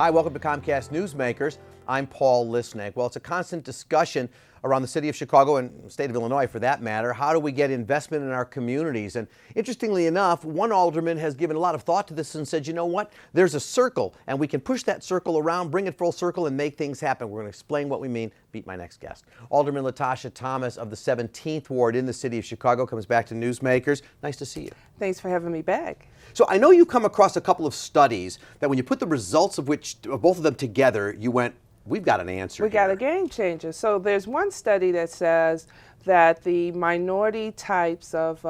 Hi, welcome to Comcast Newsmakers. I'm Paul Lisnek. Well, it's a constant discussion around the city of Chicago and the state of Illinois, for that matter. How do we get investment in our communities? And interestingly enough, one alderman has given a lot of thought to this and said, you know what? There's a circle, and we can push that circle around, bring it full circle, and make things happen. We're going to explain what we mean. Meet my next guest. Alderman LaTosha Thomas of the 17th Ward in the city of Chicago comes back to Newsmakers. Nice to see you. Thanks for having me back. So I know you come across a couple of studies that when you put the results of both of them together, you went, we've got an answer. We got a game changer. So there's one study that says that the minority types of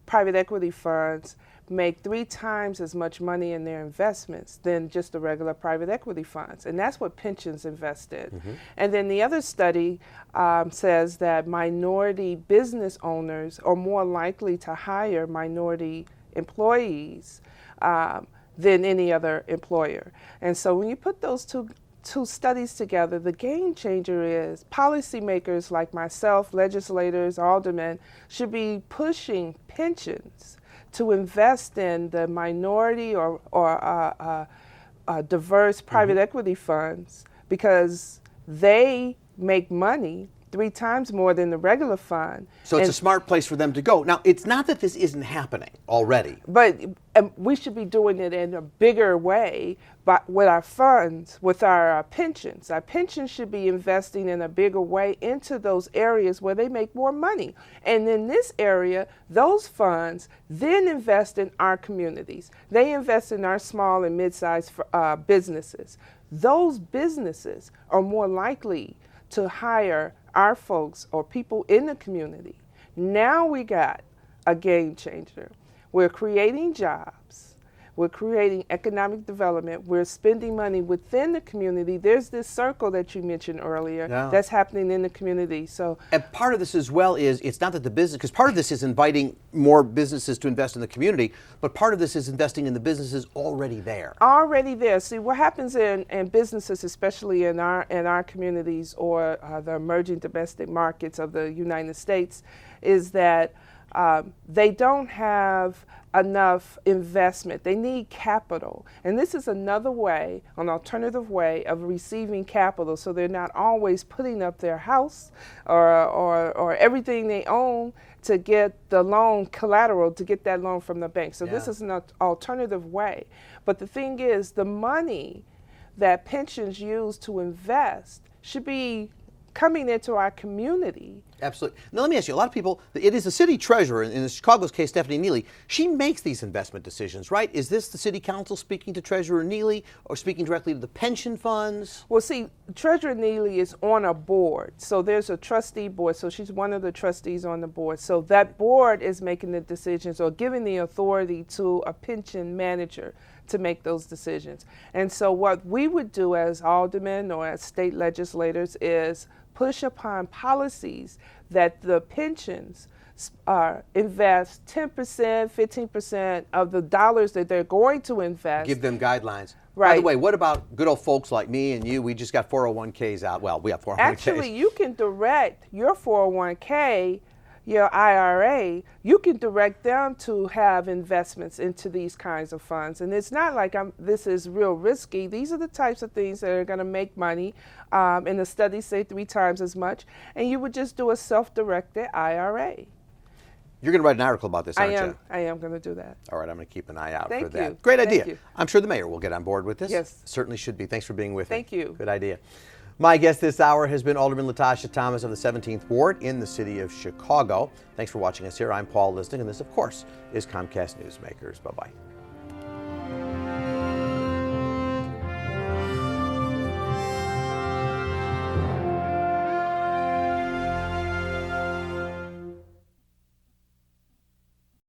private equity funds make 3 times as much money in their investments than just the regular private equity funds. And that's what pensions invest in. Mm-hmm. And then the other study says that minority business owners are more likely to hire minority employees than any other employer. And so when you put those two studies together, the game changer is policymakers like myself, legislators, aldermen, should be pushing pensions to invest in the minority or diverse private equity funds, because they make money 3 times more than the regular fund. So it's a smart place for them to go. Now, it's not that this isn't happening already. But we should be doing it in a bigger way with our funds, with our pensions. Our pensions should be investing in a bigger way into those areas where they make more money. And in this area, those funds then invest in our communities. They invest in our small and mid-sized businesses. Those businesses are more likely to hire our folks or people in the community. Now we got a game changer. We're creating jobs. We're creating economic development. We're spending money within the community. There's this circle that you mentioned earlier that's happening in the community. And part of this as well is, it's not that the business, because part of this is inviting more businesses to invest in the community, but part of this is investing in the businesses already there. Already there. See, what happens in businesses, especially in our communities or the emerging domestic markets of the United States, is that they don't have enough investment. They need capital. And this is another way, an alternative way of receiving capital, so they're not always putting up their house or everything they own to get the loan collateral, to get that loan from the bank. So this is an alternative way. But the thing is, the money that pensions use to invest should be coming into our community. Absolutely. Now let me ask you, a lot of people, it is the city treasurer, in Chicago's case, Stephanie Neely, she makes these investment decisions, right? Is this the city council speaking to Treasurer Neely or speaking directly to the pension funds? Well, see, Treasurer Neely is on a board. So there's a trustee board. So she's one of the trustees on the board. So that board is making the decisions or giving the authority to a pension manager to make those decisions. And so what we would do as aldermen or as state legislators is push upon policies that the pensions invest 10%, 15% of the dollars that they're going to invest. Give them guidelines. Right. By the way, what about good old folks like me and you? We just got 401ks out. Well, we have 401ks. Actually, you can direct your 401k, your IRA, you can direct them to have investments into these kinds of funds. And it's not like this is real risky. These are the types of things that are going to make money. And the studies say 3 times as much. And you would just do a self-directed IRA. You're going to write an article about this, aren't you? I am going to do that. All right, I'm going to keep an eye out for Thank that. you. Great idea. Thank you. I'm sure the mayor will get on board with this. Yes. Certainly should be. Thanks for being with me. Thank you. Good idea. My guest this hour has been Alderman LaTosha Thomas of the 17th Ward in the city of Chicago. Thanks for watching us here. I'm Paul Lisnek, and this, of course, is Comcast Newsmakers. Bye-bye.